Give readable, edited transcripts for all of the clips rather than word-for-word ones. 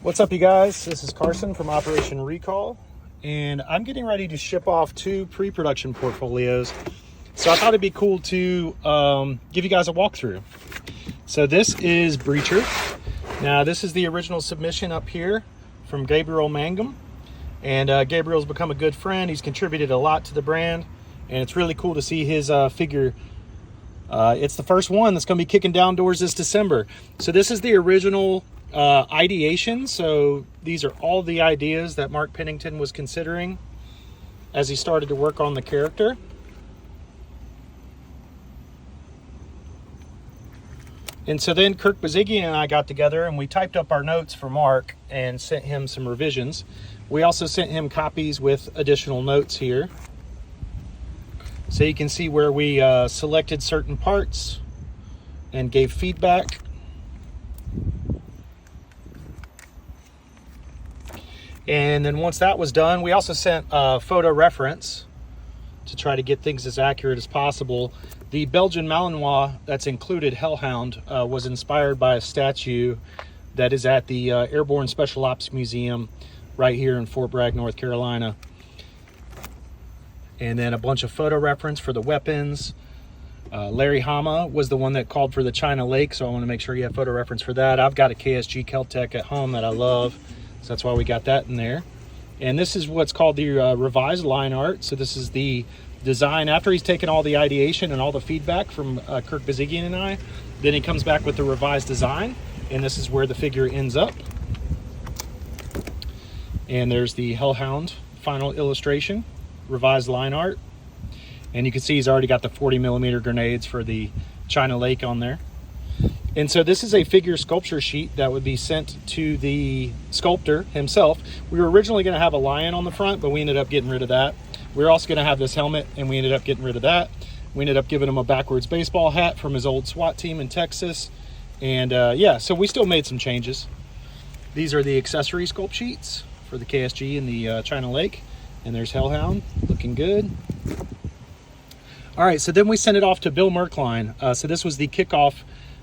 What's up, you guys? This is Carson from Operation Recall, and I'm getting ready to ship off 2 pre-production portfolios. So I thought it'd be cool to give you guys a walkthrough. So this is Breacher. Now this is the original submission up here from Gabriel Mangum, and Gabriel's become a good friend. He's contributed a lot to the brand, and it's really cool to see his figure. It's the first one that's going to be kicking down doors this December. So this is the original ideation. So these are all the ideas that Mark Pennington was considering as he started to work on the character. And so then Kirk Bazigian and I got together and we typed up our notes for Mark and sent him some revisions. We also sent him copies with additional notes here, so you can see where we selected certain parts and gave feedback. And then once that was done, we also sent a photo reference to try to get things as accurate as possible. The Belgian Malinois that's included, Hellhound, was inspired by a statue that is at the Airborne Special Ops Museum right here in Fort Bragg, North Carolina. And then a bunch of photo reference for the weapons. Larry Hama was the one that called for the China Lake, so I want to make sure you have photo reference for that. I've got a KSG Keltec at home that I love, so that's why we got that in there. And this is what's called the revised line art. So this is the design after he's taken all the ideation and all the feedback from Kirk Bazigian and I. Then he comes back with the revised design, and this is where the figure ends up. And there's the Hellhound final illustration, revised line art. And you can see he's already got the 40mm grenades for the China Lake on there. And so this is a figure sculpture sheet that would be sent to the sculptor himself. We were originally going to have a lion on the front, but we ended up getting rid of that. We were also going to have this helmet, and we ended up getting rid of that. We ended up giving him a backwards baseball hat from his old SWAT team in Texas. And yeah, so we still made some changes. These are the accessory sculpt sheets for the KSG and the China Lake. And there's Hellhound, looking good. All right, so then we sent it off to Bill Merkline. So this was the kickoff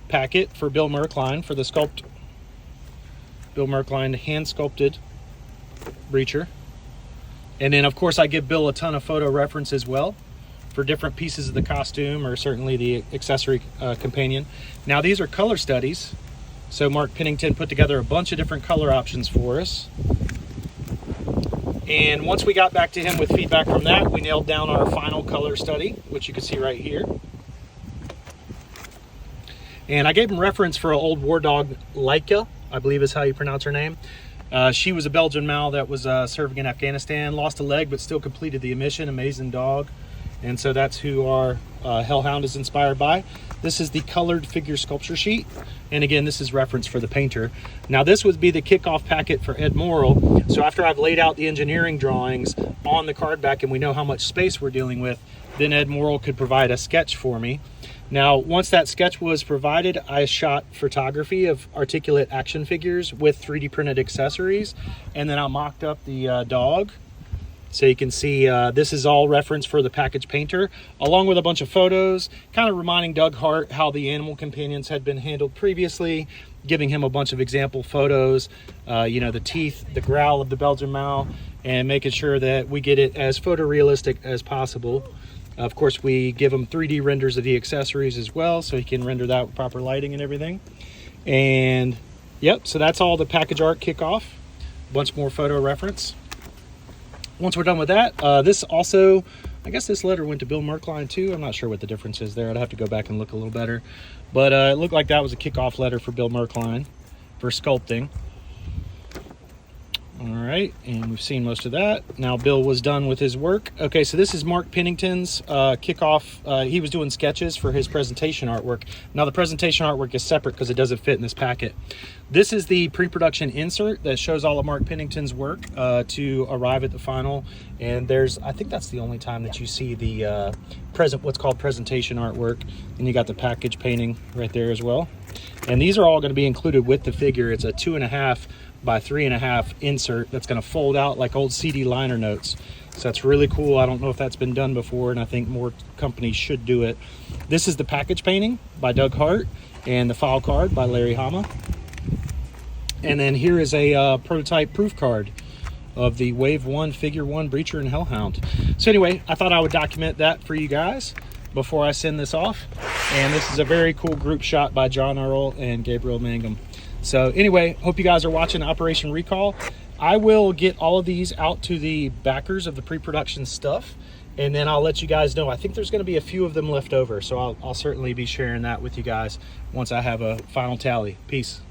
packet for Bill Merkline for the sculpt. Bill Merkline hand sculpted Breacher. And then of course I give Bill a ton of photo reference as well for different pieces of the costume, or certainly the accessory companion. Now these are color studies. So Mark Pennington put together a bunch of different color options for us. And once we got back to him with feedback from that, we nailed down our final color study, which you can see right here. And I gave him reference for an old war dog, Laika, I believe is how you pronounce her name. She was a Belgian Mal that was serving in Afghanistan, lost a leg, but still completed the mission. Amazing dog. And so that's who our Hellhound is inspired by. This is the colored figure sculpture sheet. And again, this is reference for the painter. Now this would be the kickoff packet for Ed Morrill. So after I've laid out the engineering drawings on the card back and we know how much space we're dealing with, then Ed Morrill could provide a sketch for me. Now, once that sketch was provided, I shot photography of articulate action figures with 3D printed accessories. And then I mocked up the dog. So you can see this is all reference for the package painter, along with a bunch of photos, kind of reminding Doug Hart how the animal companions had been handled previously, giving him a bunch of example photos, you know, the teeth, the growl of the Belgian Mal, and making sure that we get it as photorealistic as possible. Of course, we give him 3D renders of the accessories as well, so he can render that with proper lighting and everything. And yep, so that's all the package art kickoff. A bunch more photo reference. Once we're done with that, this also, I guess this letter went to Bill Merkline too. I'm not sure what the difference is there. I'd have to go back and look a little better. But it looked like that was a kickoff letter for Bill Merkline for sculpting. All right, and we've seen most of that. Now Bill was done with his work. Okay, so this is Mark Pennington's kickoff. He was doing sketches for his presentation artwork. Now the presentation artwork is separate because it doesn't fit in this packet. This is the pre-production insert that shows all of Mark Pennington's work to arrive at the final. And there's, I think that's the only time that you see the what's called presentation artwork. And you got the package painting right there as well. And these are all going to be included with the figure. It's a 2.5 by 3.5 insert that's going to fold out like old CD liner notes. So that's really cool. I don't know if that's been done before, and I think more companies should do it. This is the package painting by Doug Hart and the file card by Larry Hama. And then here is a prototype proof card of the Wave 1 Figure 1 Breacher and Hellhound. So anyway, I thought I would document that for you guys before I send this off. And this is a very cool group shot by John Earl and Gabriel Mangum. So anyway, hope you guys are watching Operation Recall. I will get all of these out to the backers of the pre-production stuff, and then I'll let you guys know. I think there's going to be a few of them left over, so I'll certainly be sharing that with you guys once I have a final tally. Peace.